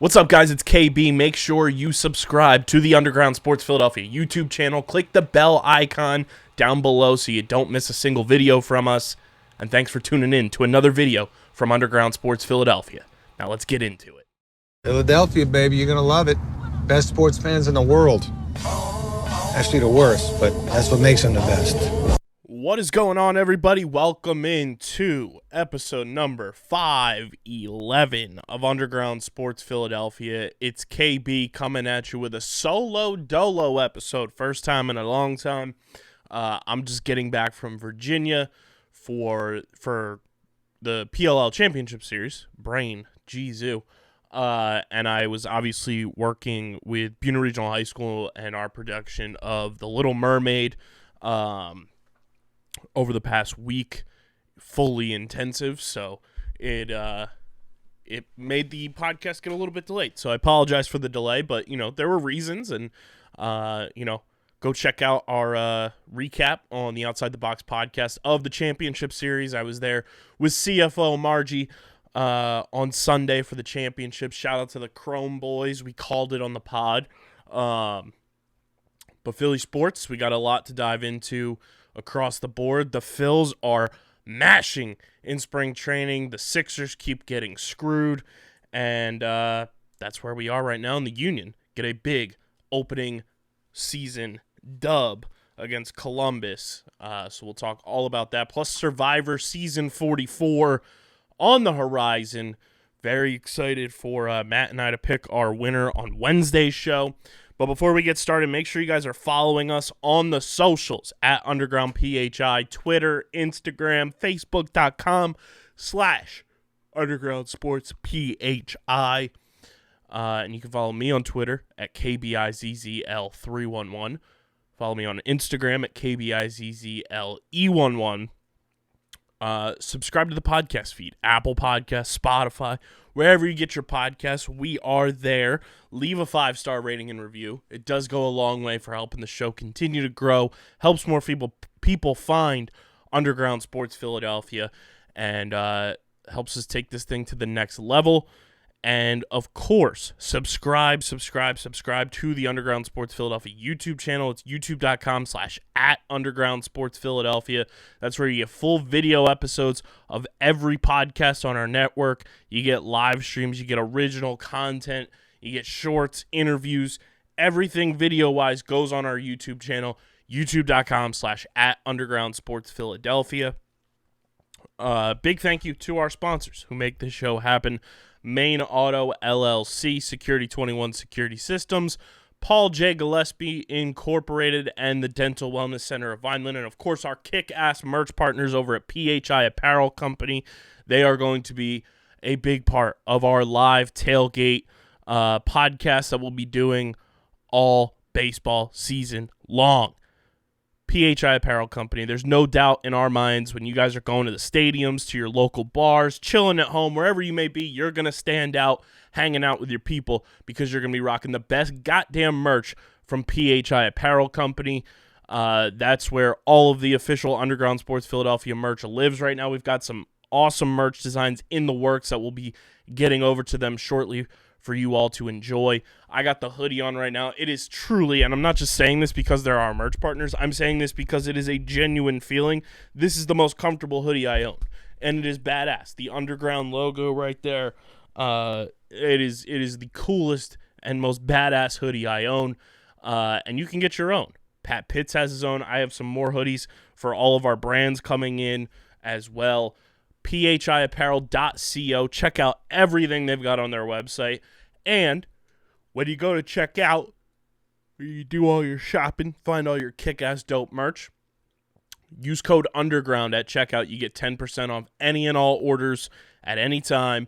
What's up, guys? It's KB. Make sure you subscribe to the Underground Sports Philadelphia YouTube channel. Click the bell icon down below so you don't miss a single video from us. And thanks for tuning in to another video from Underground Sports Philadelphia. Now let's get into it. Philadelphia, baby, you're going to love it. Best sports fans in the world. Actually, the worst, but that's what makes them the best. What is going on, everybody? Welcome into episode number 511 of Underground Sports Philadelphia. It's KB coming at you with a solo dolo episode. First time in a long time. I'm just getting back from Virginia for the PLL Championship Series. Brain, Jesus. And I was obviously working with Buena Regional High School and our production of The Little Mermaid over the past week, fully intensive, so it made the podcast get a little bit delayed. So I apologize for the delay, but there were reasons, and go check out our recap on the Outside the Box podcast of the championship series. I was there with CFO Margie on Sunday for the championship. Shout out to the Chrome boys. We called it on the pod. But Philly sports, we got a lot to dive into across the board. The Phils are mashing in spring training. The Sixers keep getting screwed. And that's where we are right now in the Union. Get a big opening season dub against Columbus. So we'll talk all about that. Plus Survivor Season 44 on the horizon. Very excited for Matt and I to pick our winner on Wednesday's show. But before we get started, make sure you guys are following us on the socials at Underground PHI, Twitter, Instagram, Facebook.com/Underground Sports PHI. And you can follow me on Twitter at KBIZZL311. Follow me on Instagram at KBIZZLE11. Subscribe to the podcast feed, Apple Podcasts, Spotify, wherever you get your podcasts. We are there. Leave a 5-star rating and review. It does go a long way for helping the show continue to grow, helps more people find Underground Sports Philadelphia, and helps us take this thing to the next level. And, of course, subscribe to the Underground Sports Philadelphia YouTube channel. It's youtube.com/@Underground Sports Philadelphia. That's where you get full video episodes of every podcast on our network. You get live streams. You get original content. You get shorts, interviews. Everything video-wise goes on our YouTube channel, youtube.com/@Underground Sports Philadelphia. Big thank you to our sponsors who make this show happen. Main Auto LLC, Security 21 Security Systems, Paul J. Gillespie Incorporated, and the Dental Wellness Center of Vineland, and of course our kick-ass merch partners over at PHI Apparel Company. They are going to be a big part of our live tailgate podcast that we'll be doing all baseball season long. PHI Apparel Company. There's no doubt in our minds when you guys are going to the stadiums, to your local bars, chilling at home, wherever you may be, you're going to stand out, hanging out with your people because you're going to be rocking the best goddamn merch from PHI Apparel Company. That's where all of the official Underground Sports Philadelphia merch lives right now. We've got some awesome merch designs in the works that we'll be getting over to them shortly for you all to enjoy. I got the hoodie on right now. It is truly, and I'm not just saying this because they're our merch partners, I'm saying this because it is a genuine feeling. This is the most comfortable hoodie I own, and it is badass. The Underground logo right there, it is the coolest and most badass hoodie I own, and you can get your own. Pat Pitts has his own. I have some more hoodies for all of our brands coming in as well. phiapparel.co. Check out everything they've got on their website. And when you go to check out, you do all your shopping, find all your kick-ass dope merch, use code UNDERGROUND at checkout. You get 10% off any and all orders at any time.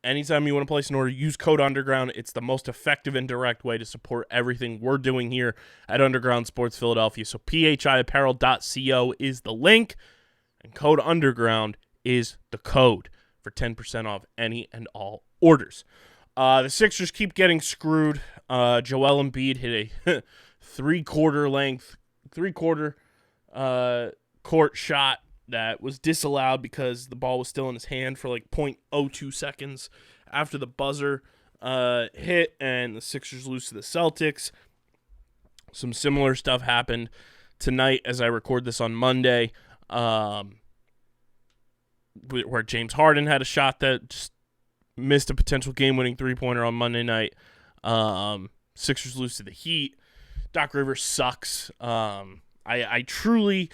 Anytime you want to place an order, use code UNDERGROUND. It's the most effective and direct way to support everything we're doing here at Underground Sports Philadelphia. So phiapparel.co is the link, and code UNDERGROUND is the code for 10% off any and all orders. The Sixers keep getting screwed. Joel Embiid hit a three-quarter court shot that was disallowed because the ball was still in his hand for like 0.02 seconds after the buzzer. hit and the Sixers lose to the Celtics. Some similar stuff happened tonight as I record this on Monday, where James Harden had a shot that just missed a potential game-winning three-pointer on Monday night. Sixers lose to the Heat. Doc Rivers sucks. I truly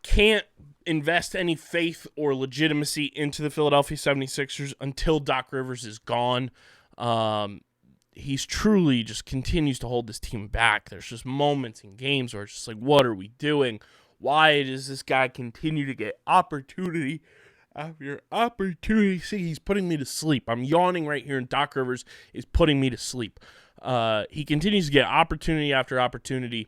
can't invest any faith or legitimacy into the Philadelphia 76ers until Doc Rivers is gone. He's truly just continues to hold this team back. There's just moments in games where it's just like, what are we doing? Why does this guy continue to get opportunity after opportunity? See, he's putting me to sleep. I'm yawning right here, and Doc Rivers is putting me to sleep. He continues to get opportunity after opportunity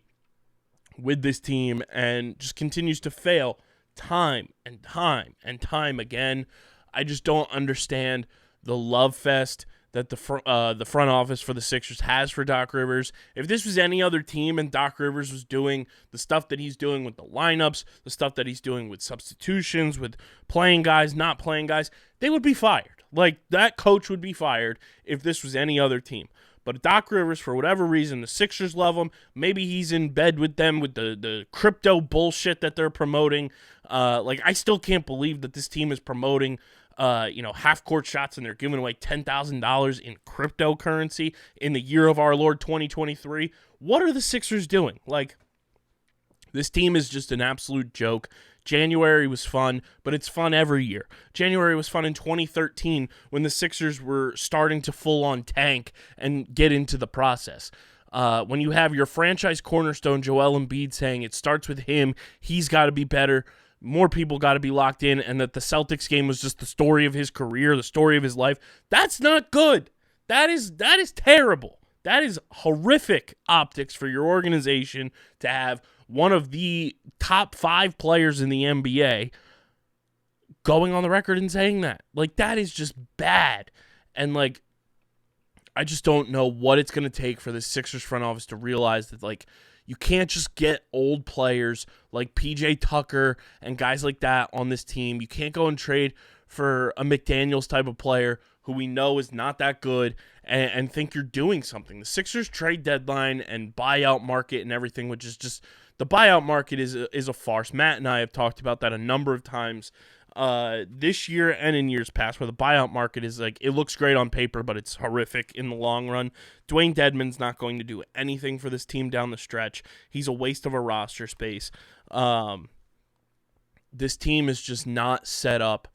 with this team and just continues to fail time and time and time again. I just don't understand the love fest that the front office for the Sixers has for Doc Rivers. If this was any other team and Doc Rivers was doing the stuff that he's doing with the lineups, the stuff that he's doing with substitutions, with playing guys, not playing guys, they would be fired. Like, that coach would be fired if this was any other team. But Doc Rivers, for whatever reason, the Sixers love him. Maybe he's in bed with them with the crypto bullshit that they're promoting. I still can't believe that this team is promoting half-court shots and they're giving away $10,000 in cryptocurrency in the year of our Lord 2023. What are the Sixers doing? Like, this team is just an absolute joke. January was fun, but it's fun every year. January was fun in 2013 when the Sixers were starting to full-on tank and get into the process. When you have your franchise cornerstone, Joel Embiid, saying it starts with him, he's got to be better, more people got to be locked in, and that the Celtics game was just the story of his career, the story of his life, that's not good. That is terrible. That is horrific optics for your organization to have one of the top 5 players in the NBA going on the record and saying that. Like, that is just bad. And, like, I just don't know what it's going to take for the Sixers front office to realize that, like, you can't just get old players like PJ Tucker and guys like that on this team. You can't go and trade for a McDaniels type of player who we know is not that good and think you're doing something. The Sixers trade deadline and buyout market and everything, which is just, the buyout market is a farce. Matt and I have talked about that a number of times this year and in years past, where the buyout market is like, it looks great on paper, but it's horrific in the long run. Dwayne Dedmon's not going to do anything for this team down the stretch. He's a waste of a roster space. This team is just not set up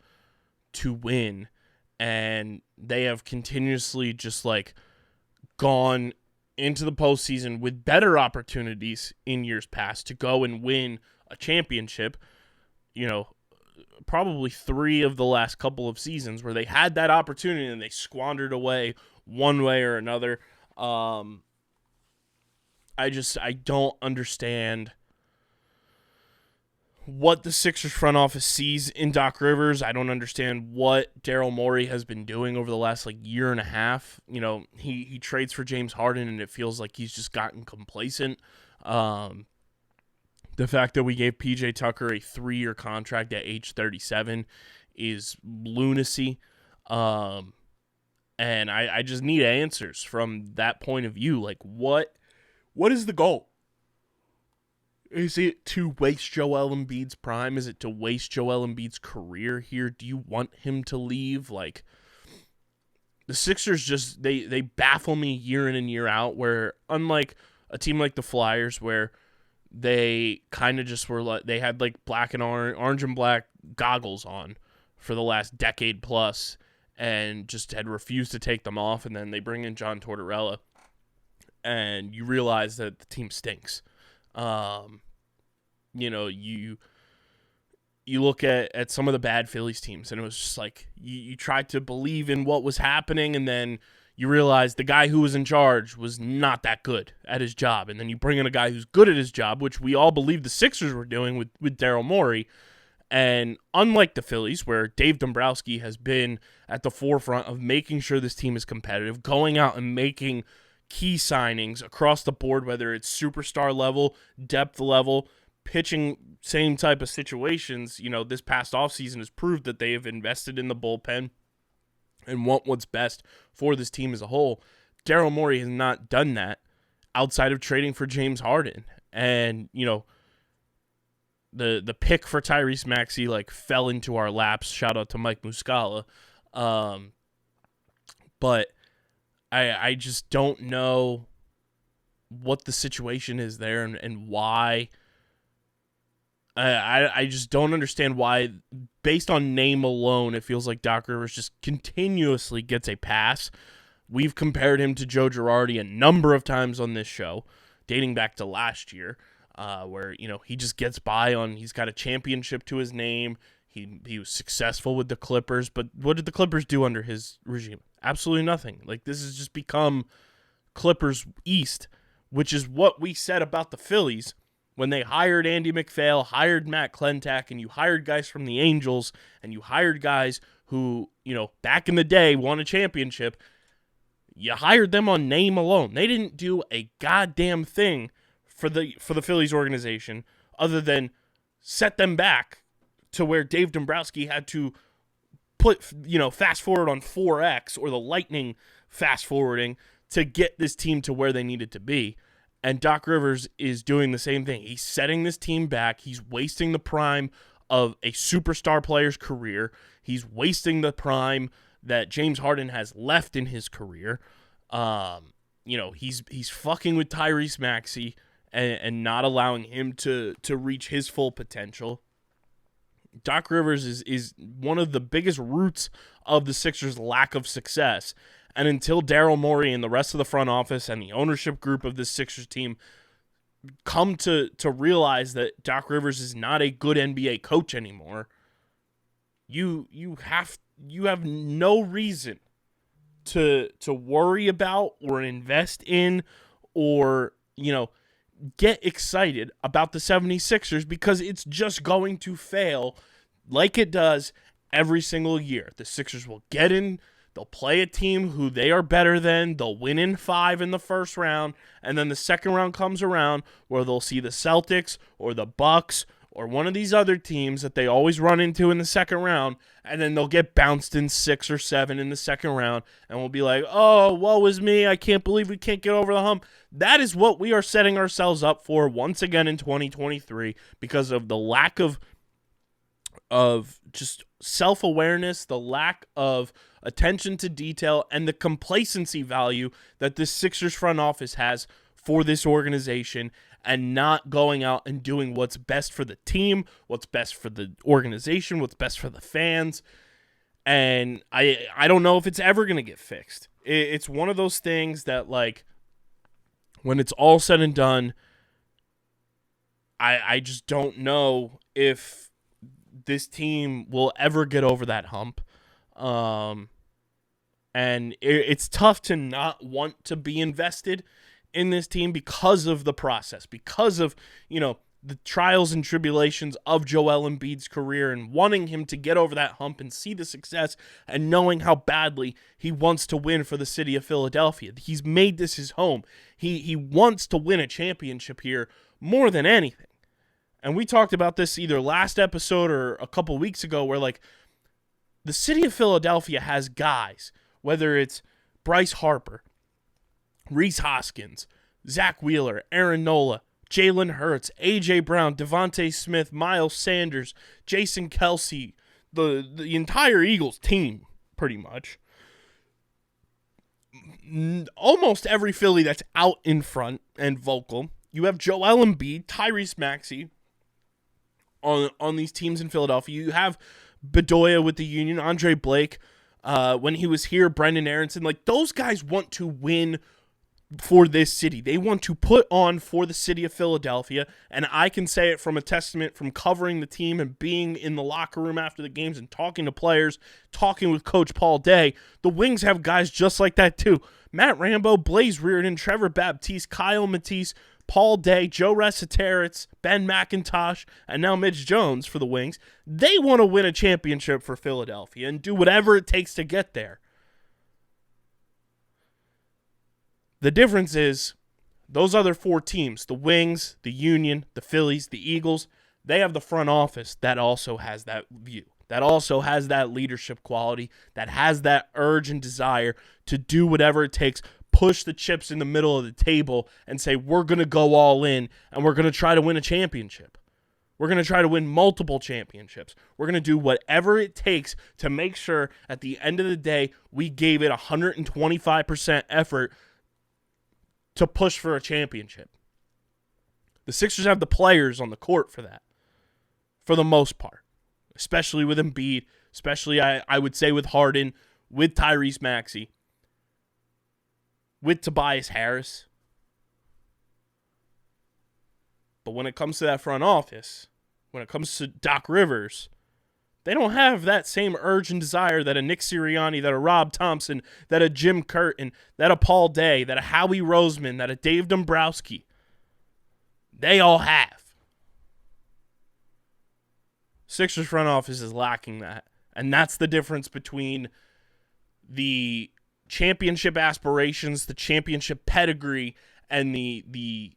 to win, and they have continuously just like gone into the postseason with better opportunities in years past to go and win a championship. You know, probably 3 of the last couple of seasons where they had that opportunity and they squandered away one way or another. I don't understand what the Sixers front office sees in Doc Rivers. I don't understand what Daryl Morey has been doing over the last year and a half. You know, he trades for James Harden and it feels like he's just gotten complacent. The fact that we gave PJ Tucker a 3-year contract at age 37 is lunacy. And I just need answers from that point of view. Like, what is the goal? Is it to waste Joel Embiid's prime? Is it to waste Joel Embiid's career here? Do you want him to leave? Like, the Sixers just, they baffle me year in and year out, where unlike a team like the Flyers, where they kind of just were like, they had like black and orange and black goggles on for the last decade plus and just had refused to take them off. And then they bring in John Tortorella and you realize that the team stinks. You know, you look at some of the bad Phillies teams and it was just like, you tried to believe in what was happening and then you realize the guy who was in charge was not that good at his job. And then you bring in a guy who's good at his job, which we all believe the Sixers were doing with Daryl Morey. And unlike the Phillies, where Dave Dombrowski has been at the forefront of making sure this team is competitive, going out and making key signings across the board, whether it's superstar level, depth level, pitching, same type of situations. You know, this past offseason has proved that they have invested in the bullpen and want what's best for this team as a whole. Daryl Morey has not done that outside of trading for James Harden. And, the pick for Tyrese Maxey fell into our laps. Shout out to Mike Muscala. But I just don't know what the situation is there and why. I just don't understand why, based on name alone, it feels like Doc Rivers just continuously gets a pass. We've compared him to Joe Girardi a number of times on this show, dating back to last year, where, he just gets by on, he's got a championship to his name. He was successful with the Clippers, but what did the Clippers do under his regime? Absolutely nothing. This has just become Clippers East, which is what we said about the Phillies when they hired Andy McPhail, hired Matt Klentak, and you hired guys from the Angels, and you hired guys who, back in the day won a championship. You hired them on name alone. They didn't do a goddamn thing for the Phillies organization other than set them back to where Dave Dombrowski had to put, fast forward on 4X or the Lightning fast forwarding to get this team to where they needed to be. And Doc Rivers is doing the same thing. He's setting this team back. He's wasting the prime of a superstar player's career. He's wasting the prime that James Harden has left in his career. He's fucking with Tyrese Maxey and not allowing him to reach his full potential. Doc Rivers is one of the biggest roots of the Sixers' lack of success. And until Daryl Morey and the rest of the front office and the ownership group of this Sixers team come to realize that Doc Rivers is not a good NBA coach anymore, you have no reason to worry about or invest in or, get excited about the 76ers because it's just going to fail like it does every single year. The Sixers will get in. They'll play a team who they are better than. They'll win in 5 in the first round, and then the second round comes around where they'll see the Celtics or the Bucks or one of these other teams that they always run into in the second round, and then they'll get bounced in 6 or 7 in the second round, and we'll be like, oh, woe is me, I can't believe we can't get over the hump. That is what we are setting ourselves up for once again in 2023 because of the lack of just self-awareness, the lack of attention to detail, and the complacency value that this Sixers front office has for this organization and not going out and doing what's best for the team, what's best for the organization, what's best for the fans. And I don't know if it's ever going to get fixed. It's one of those things that, when it's all said and done, I just don't know if this team will ever get over that hump. And it's tough to not want to be invested in this team because of the process, because of, the trials and tribulations of Joel Embiid's career and wanting him to get over that hump and see the success and knowing how badly he wants to win for the city of Philadelphia. He's made this his home. He wants to win a championship here more than anything. And we talked about this either last episode or a couple weeks ago where, the city of Philadelphia has guys, whether it's Bryce Harper, Reese Hoskins, Zach Wheeler, Aaron Nola, Jalen Hurts, A.J. Brown, Devontae Smith, Miles Sanders, Jason Kelce, the entire Eagles team, pretty much. Almost every Philly that's out in front and vocal. You have Joel Embiid, Tyrese Maxey on these teams in Philadelphia. You have Bedoya with the Union, Andre Blake, when he was here, Brendan Aronson. Those guys want to win for this city. They want to put on for the city of Philadelphia, and I can say it from a testament from covering the team and being in the locker room after the games and talking to players, talking with Coach Paul Day. The Wings have guys just like that too. Matt Rambo, Blaze Reardon, Trevor Baptiste, Kyle Matisse, Paul Day, Joe Resiteritz, Ben McIntosh, and now Mitch Jones for the Wings. They want to win a championship for Philadelphia and do whatever it takes to get there. The difference is those other 4 teams, the Wings, the Union, the Phillies, the Eagles, they have the front office that also has that view. that also has that leadership quality, that has that urge and desire to do whatever it takes, push the chips in the middle of the table and say, we're going to go all in and we're going to try to win a championship. We're going to try to win multiple championships. We're going to do whatever it takes to make sure at the end of the day, we gave it 125% effort to push for a championship. The Sixers have the players on the court for that, for the most part, especially with Embiid, especially I would say with Harden, with Tyrese Maxey, with Tobias Harris. But when it comes to that front office, when it comes to Doc Rivers, they don't have that same urge and desire that a Nick Sirianni, that a Rob Thompson, that a Jim Curtin, that a Paul Day, that a Howie Roseman, that a Dave Dombrowski. They all have. Sixers front office is lacking that. And that's the difference between the championship aspirations, the championship pedigree, and the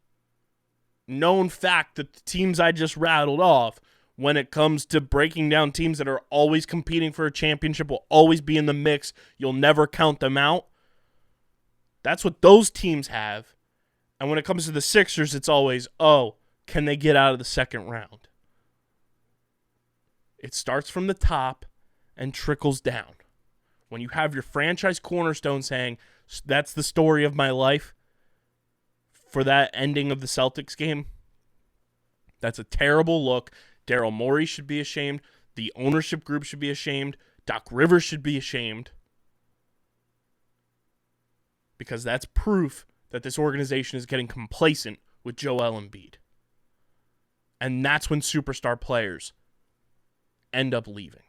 known fact that the teams I just rattled off, when it comes to breaking down teams that are always competing for a championship, will always be in the mix, you'll never count them out. That's what those teams have. And when it comes to the Sixers, it's always, oh, can they get out of the second round? It starts from the top and trickles down. When you have your franchise cornerstone saying, that's the story of my life for that ending of the Celtics game, that's a terrible look. Daryl Morey should be ashamed. The ownership group should be ashamed. Doc Rivers should be ashamed. Because that's proof that this organization is getting complacent with Joel Embiid. And that's when superstar players end up leaving.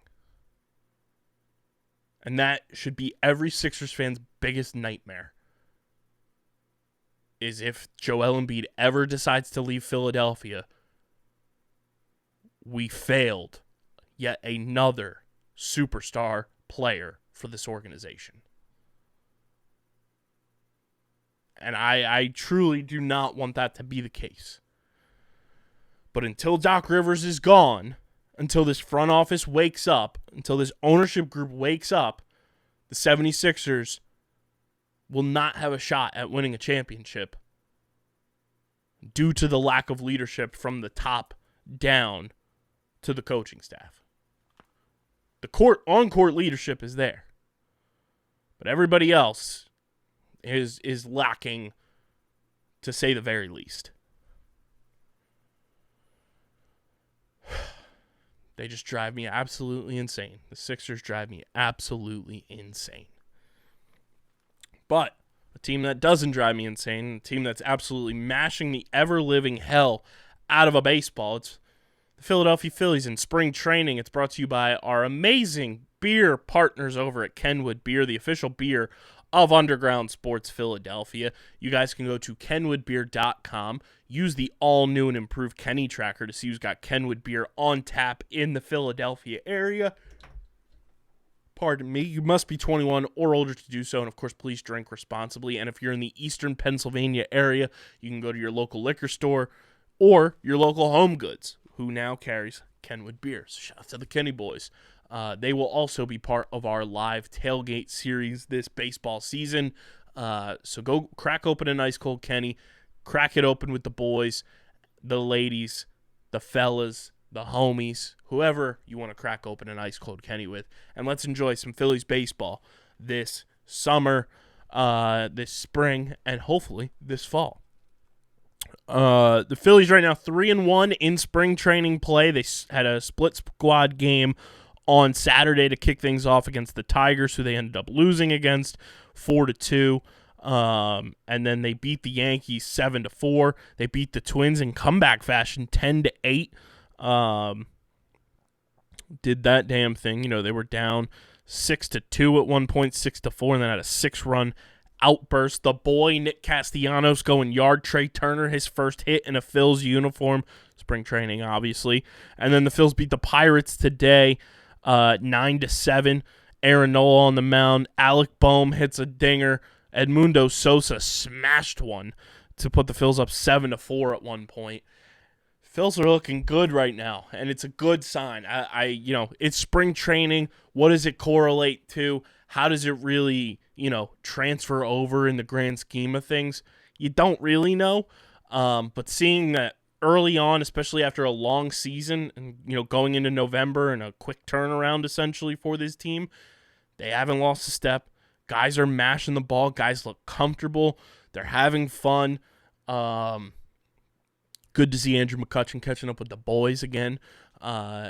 And that should be every Sixers fan's biggest nightmare. Is if Joel Embiid ever decides to leave Philadelphia, we failed yet another superstar player for this organization. And I truly do not want that to be the case. But until Doc Rivers is gone, until this front office wakes up, until this ownership group wakes up, the 76ers will not have a shot at winning a championship due to the lack of leadership from the top down to the coaching staff. The on-court leadership is there. But everybody else is lacking, to say the very least. They just drive me absolutely insane. The Sixers drive me absolutely insane. But a team that doesn't drive me insane, a team that's absolutely mashing the ever-living hell out of a baseball, it's the Philadelphia Phillies in spring training. It's brought to you by our amazing beer partners over at Kenwood Beer, the official beer of Underground Sports Philadelphia. You guys can go to kenwoodbeer.com. Use the all-new and improved Kenny tracker to see who's got Kenwood beer on tap in the Philadelphia area. Pardon me. You must be 21 or older to do so, and of course, please drink responsibly. And if you're in the eastern Pennsylvania area, you can go to your local liquor store or your local Home Goods, who now carries Kenwood beers. Shout out to the Kenny boys. They will also be part of our live tailgate series this baseball season. So go crack open an ice cold Kenny. Crack it open with the boys, the ladies, the fellas, the homies, whoever you want to crack open an ice cold Kenny with. And let's enjoy some Phillies baseball this summer, this spring, and hopefully this fall. The Phillies right now 3-1 in spring training play. They had a split squad game on Saturday to kick things off against the Tigers, who they ended up losing against 4-2. And then they beat the Yankees 7-4. They beat the Twins in comeback fashion 10-8. Did that damn thing. You know, they were down 6-2 at one point, 6-4, and then had a 6-run outburst. The boy Nick Castellanos going yard. Trey Turner, his first hit in a Phils uniform. Spring training, obviously. And then the Phils beat the Pirates today, 9-7. Aaron Nola on the mound. Alec Boehm hits a dinger. Edmundo Sosa smashed one to put the Phils up 7-4 at one point. Phils are looking good right now, and it's a good sign. It's spring training. What does it correlate to? How does it really, transfer over in the grand scheme of things? You don't really know. But seeing that early on, especially after a long season, and going into November and a quick turnaround essentially for this team, they haven't lost a step. Guys are mashing the ball. Guys look comfortable. They're having fun. Good to see Andrew McCutchen catching up with the boys again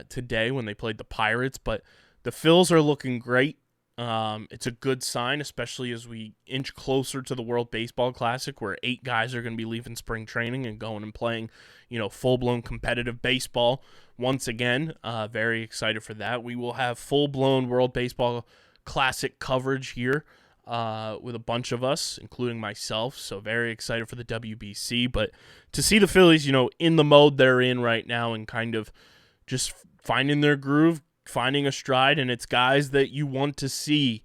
today when they played the Pirates. But the Phils are looking great. It's a good sign, especially as we inch closer to the World Baseball Classic, where 8 guys are going to be leaving spring training and going and playing, full-blown competitive baseball once again. Very excited for that. We will have full-blown World Baseball Classic coverage here with a bunch of us, including myself. So very excited for the WBC. But to see the Phillies, in the mode they're in right now and kind of just finding their groove, finding a stride, and it's guys that you want to see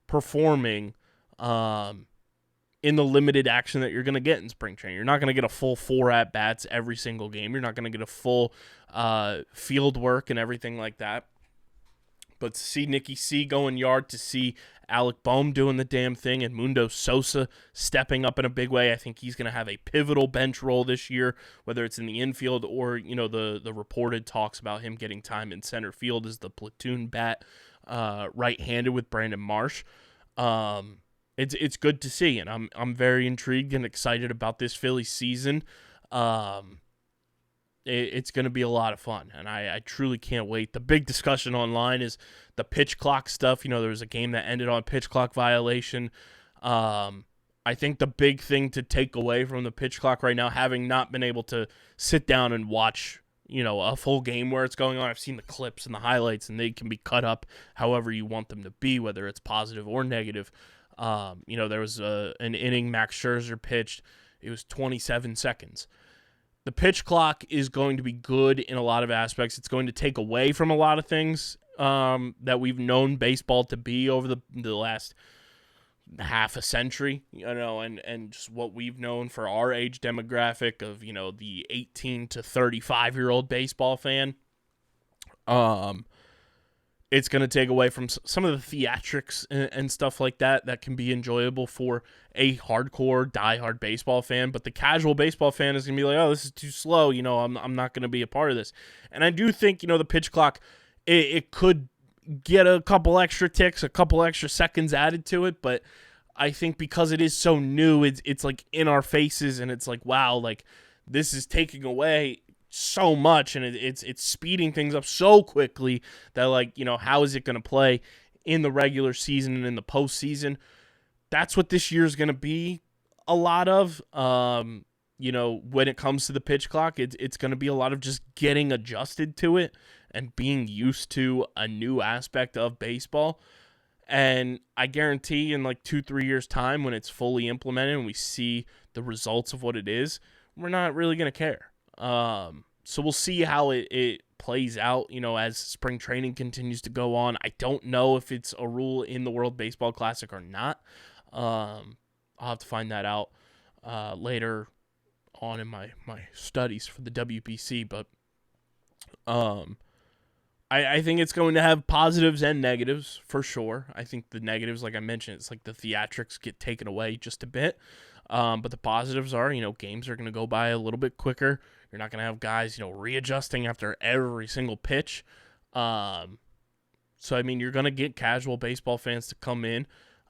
performing in the limited action that you're going to get in spring training. You're not going to get a full 4 at-bats every single game. You're not going to get a full field work and everything like that. But to see Nicky C going yard, to see Alec Boehm doing the damn thing, and Mundo Sosa stepping up in a big way, I think he's going to have a pivotal bench role this year, whether it's in the infield or, the reported talks about him getting time in center field as the platoon bat right-handed with Brandon Marsh. It's good to see, and I'm very intrigued and excited about this Phillies season. It's going to be a lot of fun, and I truly can't wait. The big discussion online is the pitch clock stuff. There was a game that ended on a pitch clock violation. I think the big thing to take away from the pitch clock right now, having not been able to sit down and watch, a full game where it's going on, I've seen the clips and the highlights, and they can be cut up however you want them to be, whether it's positive or negative. There was an inning Max Scherzer pitched. It was 27 seconds. The pitch clock is going to be good in a lot of aspects. It's going to take away from a lot of things that we've known baseball to be over the last half a century, and just what we've known for our age demographic of, the 18 to 35-year-old baseball fan. It's going to take away from some of the theatrics and stuff like that can be enjoyable for a hardcore, diehard baseball fan. But the casual baseball fan is going to be like, oh, this is too slow. I'm not going to be a part of this. And I do think, the pitch clock, it could get a couple extra ticks, a couple extra seconds added to it. But I think because it is so new, it's like in our faces, and it's like, wow, like this is taking away so much, and it's speeding things up so quickly that, like, how is it going to play in the regular season and in the postseason? That's what this year is going to be a lot of. When it comes to the pitch clock, it's going to be a lot of just getting adjusted to it and being used to a new aspect of baseball. And I guarantee in like 2-3 years' time, when it's fully implemented and we see the results of what it is, we're not really going to care. So we'll see how it plays out, as spring training continues to go on. I don't know if it's a rule in the World Baseball Classic or not. I'll have to find that out later on in my studies for the WBC. But I think it's going to have positives and negatives for sure. I think the negatives, like I mentioned, it's like the theatrics get taken away just a bit. But the positives are, games are going to go by a little bit quicker. You're not going to have guys, readjusting after every single pitch. So, I mean, you're going to get casual baseball fans to come in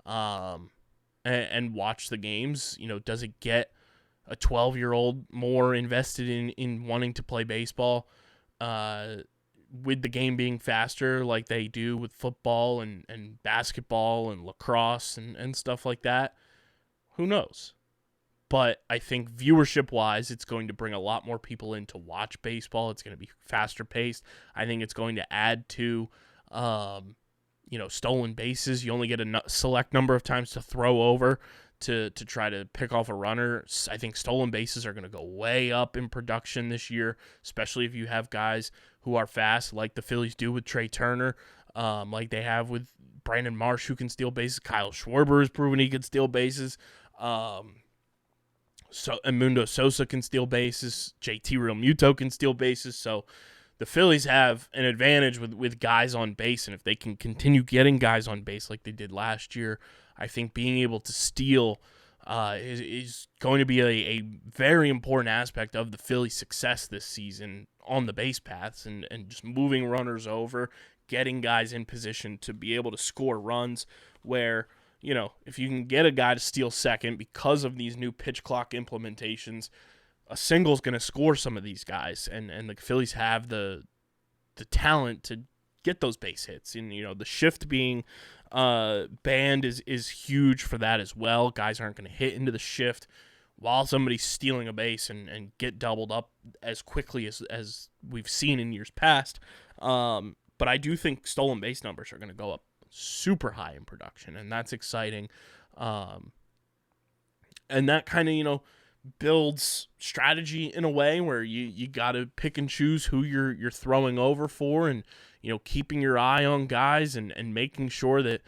and watch the games. Does it get a 12-year-old more invested in wanting to play baseball with the game being faster like they do with football and basketball and lacrosse and stuff like that? Who knows? But I think viewership-wise, it's going to bring a lot more people in to watch baseball. It's going to be faster paced. I think it's going to add to, stolen bases. You only get a select number of times to throw over to try to pick off a runner. I think stolen bases are going to go way up in production this year, especially if you have guys who are fast, like the Phillies do with Trey Turner, like they have with Brandon Marsh, who can steal bases. Kyle Schwarber has proven he can steal bases. So Mundo Sosa can steal bases. JT Realmuto can steal bases. So the Phillies have an advantage with guys on base, and if they can continue getting guys on base like they did last year, I think being able to steal is going to be a very important aspect of the Phillies' success this season on the base paths and just moving runners over, getting guys in position to be able to score runs where, if you can get a guy to steal second because of these new pitch clock implementations, a single's going to score some of these guys, and the Phillies have the talent to get those base hits. And, the shift being banned is huge for that as well. Guys aren't going to hit into the shift while somebody's stealing a base and get doubled up as quickly as we've seen in years past. But I do think stolen base numbers are going to go up super high in production, and that's exciting. And that kind of, builds strategy in a way where you got to pick and choose who you're throwing over for, and keeping your eye on guys and making sure that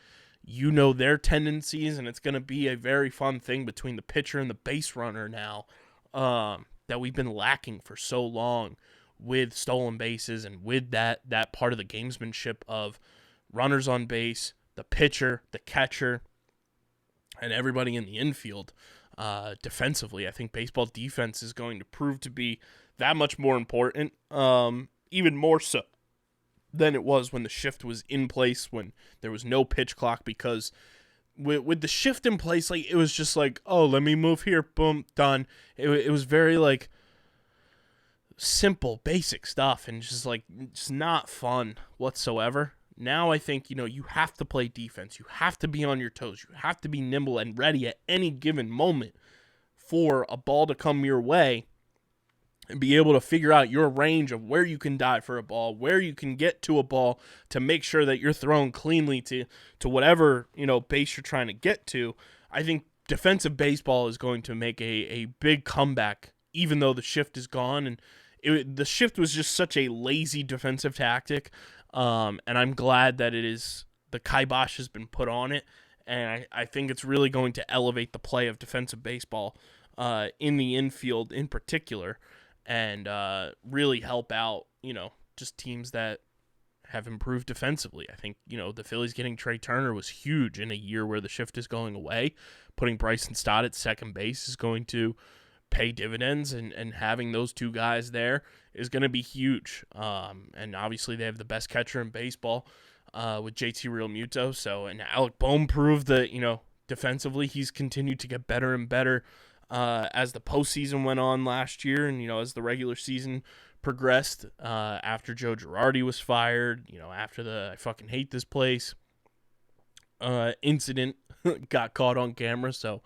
their tendencies, and it's going to be a very fun thing between the pitcher and the base runner now that we've been lacking for so long with stolen bases and with that part of the gamesmanship of runners on base, the pitcher, the catcher, and everybody in the infield. Defensively, I think baseball defense is going to prove to be that much more important, even more so than it was when the shift was in place, when there was no pitch clock, because with the shift in place, it was just oh, let me move here, boom, done. It was very simple, basic stuff, and just not fun whatsoever. Now I think, you have to play defense. You have to be on your toes. You have to be nimble and ready at any given moment for a ball to come your way and be able to figure out your range of where you can dive for a ball, where you can get to a ball to make sure that you're thrown cleanly to whatever, base you're trying to get to. I think defensive baseball is going to make a big comeback, even though the shift is gone. And the shift was just such a lazy defensive tactic. And I'm glad that the kibosh has been put on it, and I think it's really going to elevate the play of defensive baseball in the infield in particular, and really help out, just teams that have improved defensively. I think, the Phillies getting Trey Turner was huge in a year where the shift is going away. Putting Bryson Stott at second base is going to pay dividends, and having those two guys there is going to be huge. And obviously they have the best catcher in baseball with JT Realmuto. So, and Alec Bohm proved that, defensively he's continued to get better and better as the postseason went on last year, and, as the regular season progressed after Joe Girardi was fired, after the I fucking hate this place incident got caught on camera. So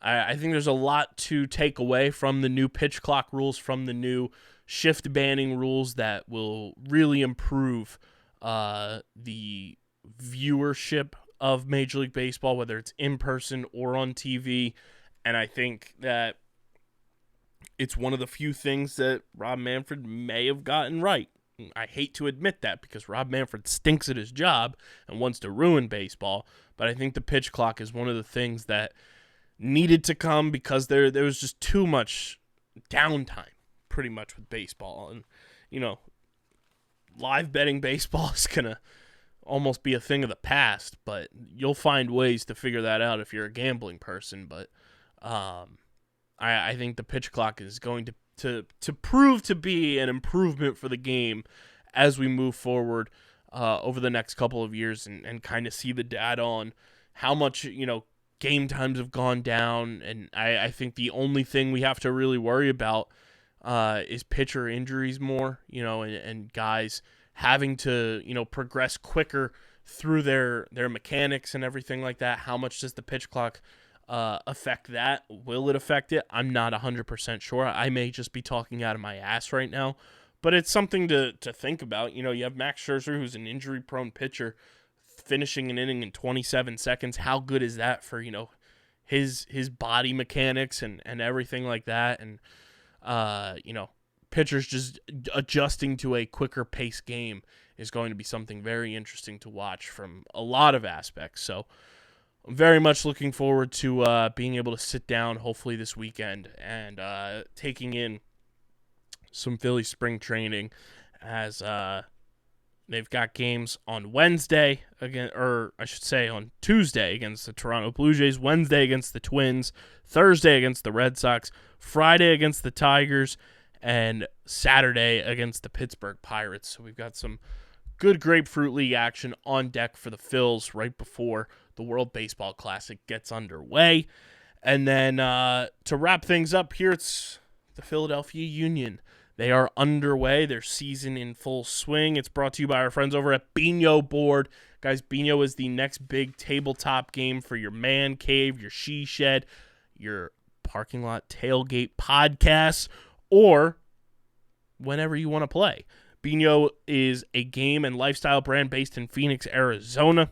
I think there's a lot to take away from the new pitch clock rules, from the new shift banning rules that will really improve the viewership of Major League Baseball, whether it's in person or on TV. And I think that it's one of the few things that Rob Manfred may have gotten right. I hate to admit that because Rob Manfred stinks at his job and wants to ruin baseball, but I think the pitch clock is one of the things that needed to come because there was just too much downtime pretty much with baseball. And, live betting baseball is going to almost be a thing of the past, but you'll find ways to figure that out if you're a gambling person. But I think the pitch clock is going to prove to be an improvement for the game as we move forward over the next couple of years and kind of see the data on how much, game times have gone down. And I think the only thing we have to really worry about is pitcher injuries more, and guys having to, progress quicker through their mechanics and everything like that. How much does the pitch clock affect that? Will it affect it? I'm not 100% sure. I may just be talking out of my ass right now, but it's something to think about. You have Max Scherzer, who's an injury-prone pitcher, finishing an inning in 27 seconds. How good is that for, his body mechanics and everything like that? And, pitchers just adjusting to a quicker pace game is going to be something very interesting to watch from a lot of aspects. So I'm very much looking forward to being able to sit down, hopefully this weekend, and taking in some Philly spring training as they've got games on Wednesday again, or I should say on Tuesday against the Toronto Blue Jays, Wednesday against the Twins, Thursday against the Red Sox, Friday against the Tigers, and Saturday against the Pittsburgh Pirates. So we've got some good Grapefruit League action on deck for the Phils right before the World Baseball Classic gets underway. And then to wrap things up here, it's the Philadelphia Union. They are underway, their season in full swing. It's brought to you by our friends over at Bino Board. Guys, Bino is the next big tabletop game for your man cave, your she shed, your parking lot tailgate podcasts, or whenever you want to play. Bino is a game and lifestyle brand based in Phoenix, Arizona.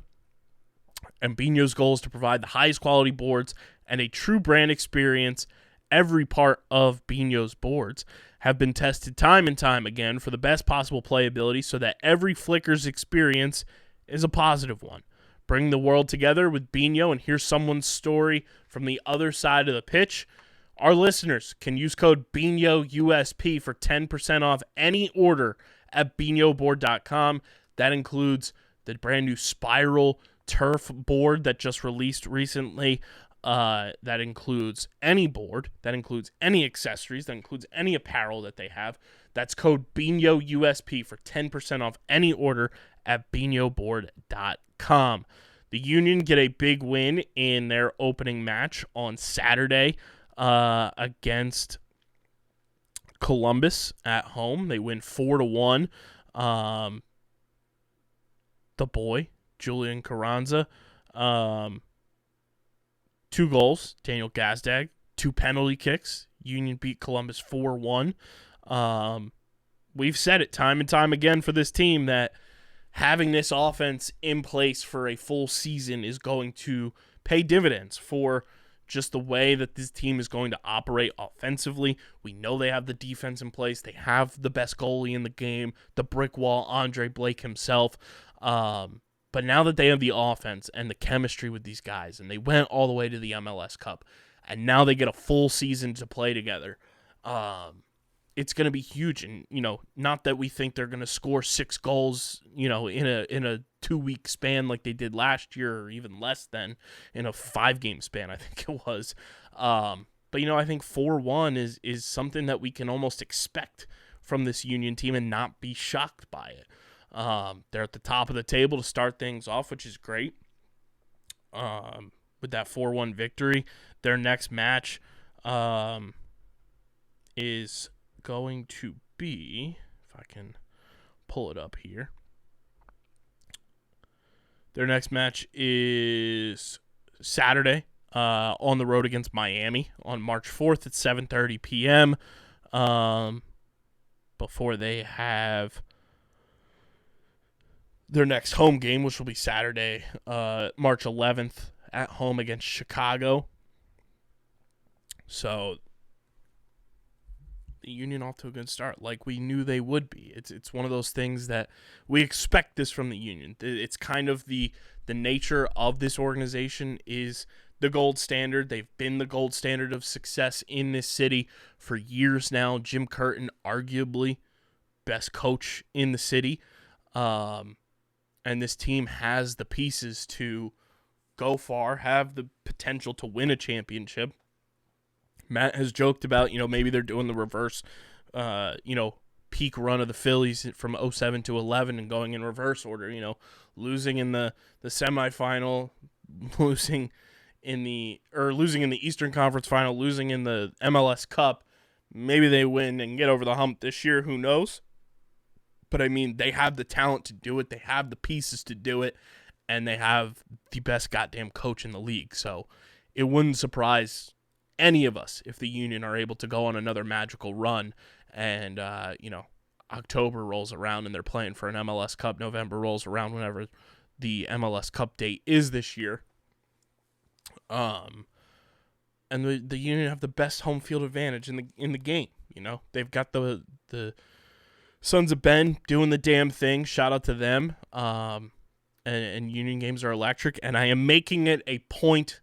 And Bino's goal is to provide the highest quality boards and a true brand experience. Every part of Bino's boards have been tested time and time again for the best possible playability so that every Flicker's experience is a positive one. Bring the world together with Bino and hear someone's story from the other side of the pitch. Our listeners can use code BINOUSP for 10% off any order at BINOboard.com. That includes the brand new Spiral Turf board that just released recently. That includes any board, that includes any accessories, that includes any apparel that they have. That's code BINOUSP for 10% off any order at BINOboard.com. The Union get a big win in their opening match on Saturday against Columbus at home. They win 4-1. The boy, Julian Carranza, 2 goals, Daniel Gazdag, 2 penalty kicks. Union beat Columbus 4-1. We've said it time and time again for this team that having this offense in place for a full season is going to pay dividends for just the way that this team is going to operate offensively. We know they have the defense in place. They have the best goalie in the game, the brick wall, Andre Blake himself. But now that they have the offense and the chemistry with these guys, and they went all the way to the MLS Cup, and now they get a full season to play together, it's going to be huge. And, not that we think they're going to score 6 goals, in a 2-week span like they did last year, or even less than in a 5-game span, I think it was. But, I think 4-1 is something that we can almost expect from this Union team and not be shocked by it. They're at the top of the table to start things off, which is great. With that 4-1 victory, their next match is going to be, if I can pull it up here. Their next match is Saturday on the road against Miami on March 4th at 7:30 p.m. Before they have their next home game, which will be Saturday, March 11th, at home against Chicago. So, the Union off to a good start, like we knew they would be. It's one of those things that we expect this from the Union. It's kind of the nature of this organization is the gold standard. They've been the gold standard of success in this city for years now. Jim Curtin, arguably best coach in the city. And this team has the pieces to go far, have the potential to win a championship. Matt has joked about, maybe they're doing the reverse, peak run of the Phillies from 07 to 11 and going in reverse order, losing in the semifinal, losing in the Eastern Conference final, losing in the MLS Cup. Maybe they win and get over the hump this year. Who knows? But, they have the talent to do it. They have the pieces to do it. And they have the best goddamn coach in the league. So it wouldn't surprise any of us if the Union are able to go on another magical run. And, October rolls around and they're playing for an MLS Cup. November rolls around whenever the MLS Cup date is this year. And the Union have the best home field advantage in the game. They've got the Sons of Ben doing the damn thing. Shout out to them. and Union games are electric, and I am making it a point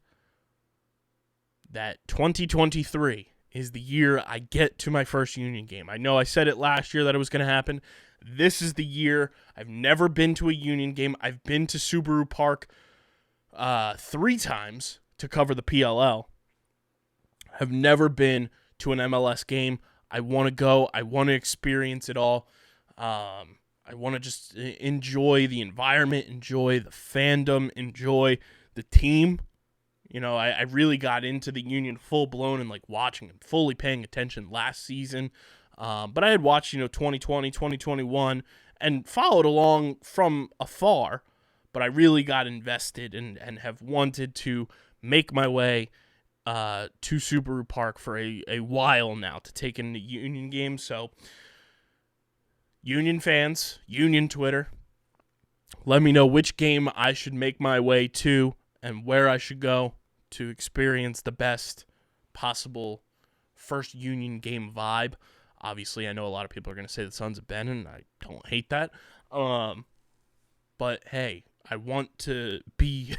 that 2023 is the year I get to my first Union game. I know I said it last year that it was going to happen. This is the year. I've never been to a Union game. I've been to Subaru Park 3 times to cover the PLL. I've never been to an MLS game. I want to go. I want to experience it all. I want to just enjoy the environment, enjoy the fandom, enjoy the team. You know, I really got into the Union full-blown and, like, watching and fully paying attention last season. But I had watched, 2020, 2021, and followed along from afar. But I really got invested and have wanted to make my way to Subaru Park for a while now to take in the Union games. So, Union fans, Union Twitter, let me know which game I should make my way to and where I should go to experience the best possible first Union game vibe. Obviously, I know a lot of people are going to say the Sons of Bennett, and I don't hate that. But, hey, I want to be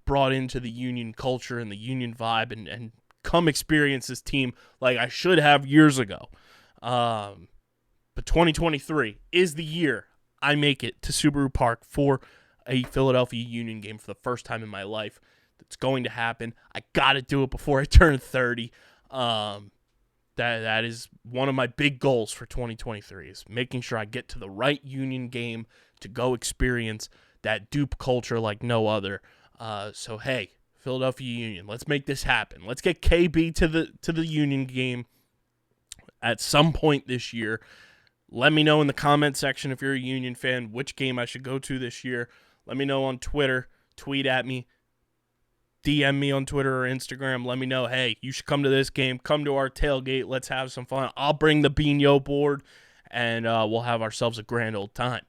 brought into the Union culture and the Union vibe and come experience this team like I should have years ago. But 2023 is the year I make it to Subaru Park for a Philadelphia Union game for the first time in my life. It's going to happen. I got to do it before I turn 30. That is one of my big goals for 2023 is making sure I get to the right Union game to go experience that dupe culture like no other. So hey, Philadelphia Union, let's make this happen. Let's get KB to the Union game at some point this year. Let me know in the comment section if you're a Union fan which game I should go to this year. Let me know on Twitter. Tweet at me. DM me on Twitter or Instagram. Let me know, hey, you should come to this game. Come to our tailgate. Let's have some fun. I'll bring the Beano board, and we'll have ourselves a grand old time.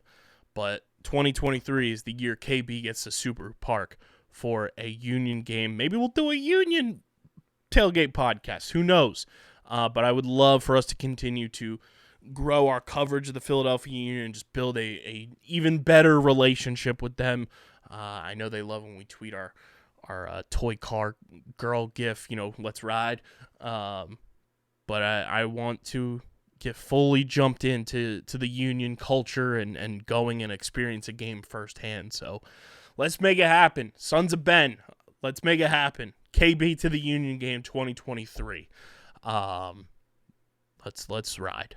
But 2023 is the year KB gets to Subaru Park for a Union game. Maybe we'll do a Union tailgate podcast. Who knows? But I would love for us to continue to grow our coverage of the Philadelphia Union and just build a even better relationship with them. I know they love when we tweet our toy car girl gif, let's ride. But I want to get fully jumped into the Union culture and going and experience a game firsthand. So let's make it happen. Sons of Ben, let's make it happen. KB to the Union game 2023. Let's ride.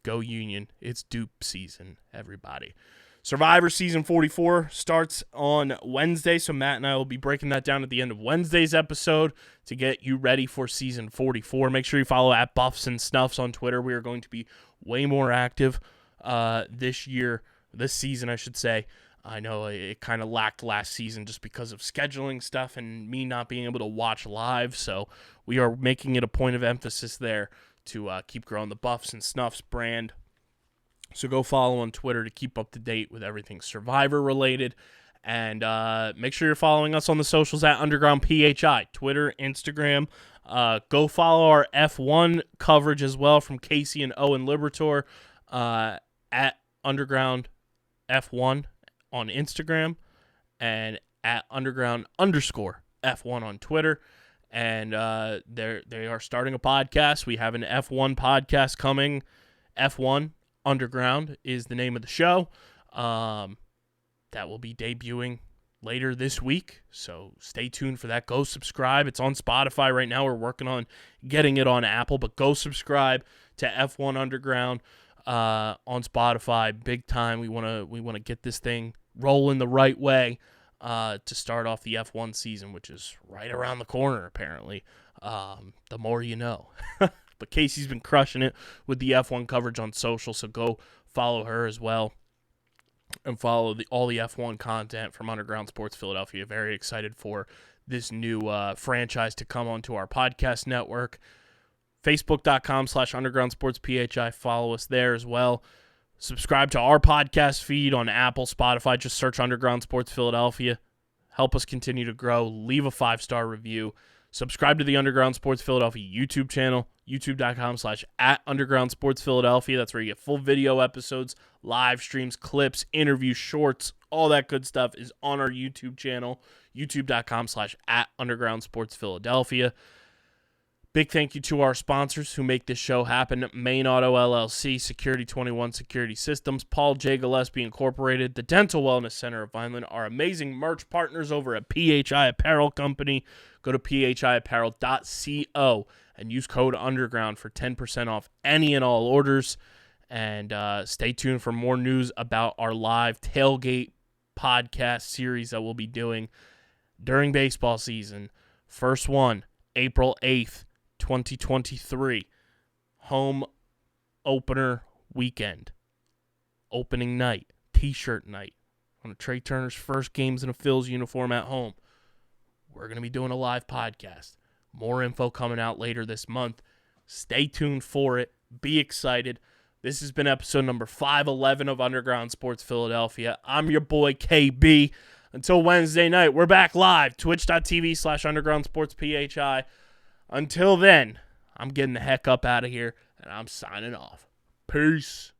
Go Union. It's dupe season, everybody. Survivor Season 44 starts on Wednesday, so Matt and I will be breaking that down at the end of Wednesday's episode to get you ready for Season 44. Make sure you follow at Buffs and Snuffs on Twitter. We are going to be way more active this season, I should say. I know it kind of lacked last season just because of scheduling stuff and me not being able to watch live, so we are making it a point of emphasis there to keep growing the Buffs and Snuffs brand. So go follow on Twitter to keep up to date with everything Survivor related. And make sure you're following us on the socials at Underground PHI, Twitter, Instagram. Go follow our F1 coverage as well from Casey and Owen Libertor at Underground F1 on Instagram and at Underground_F1 on Twitter. And they are starting a podcast. We have an F1 podcast coming. F1 Underground is the name of the show. That will be debuting later this week, so stay tuned for that. Go subscribe. It's on Spotify right now. We're working on getting it on Apple, but go subscribe to F1 Underground on Spotify. Big time. We want to get this thing rolling the right way to start off the F1 season, which is right around the corner apparently. The more you know. But Casey's been crushing it with the F1 coverage on social, so go follow her as well and follow all the F1 content from Underground Sports Philadelphia. Very excited for this new franchise to come onto our podcast network. Facebook.com/Underground Sports PHI. Follow us there as well. Subscribe to our podcast feed on Apple, Spotify. Just search Underground Sports Philadelphia. Help us continue to grow. Leave a 5-star review. Subscribe to the Underground Sports Philadelphia YouTube channel, youtube.com/@Underground Sports Philadelphia. That's where you get full video episodes, live streams, clips, interviews, shorts, all that good stuff is on our YouTube channel, youtube.com/@undergroundsportsphiladelphia. Big thank you to our sponsors who make this show happen. Main Auto LLC, Security 21 Security Systems, Paul J. Gillespie Incorporated, the Dental Wellness Center of Vineland, our amazing merch partners over at PHI Apparel Company. Go to phiapparel.co and use code UNDERGROUND for 10% off any and all orders. And stay tuned for more news about our live tailgate podcast series that we'll be doing during baseball season. First one, April 8th. 2023, home opener weekend, opening night, t-shirt night, one of Trey Turner's first games in a Phillies uniform at home. We're going to be doing a live podcast. More info coming out later this month. Stay tuned for it. Be excited. This has been episode number 511 of Underground Sports Philadelphia. I'm your boy KB. Until Wednesday night, we're back live, twitch.tv/undergroundsportsphi. Until then, I'm getting the heck up out of here, and I'm signing off. Peace.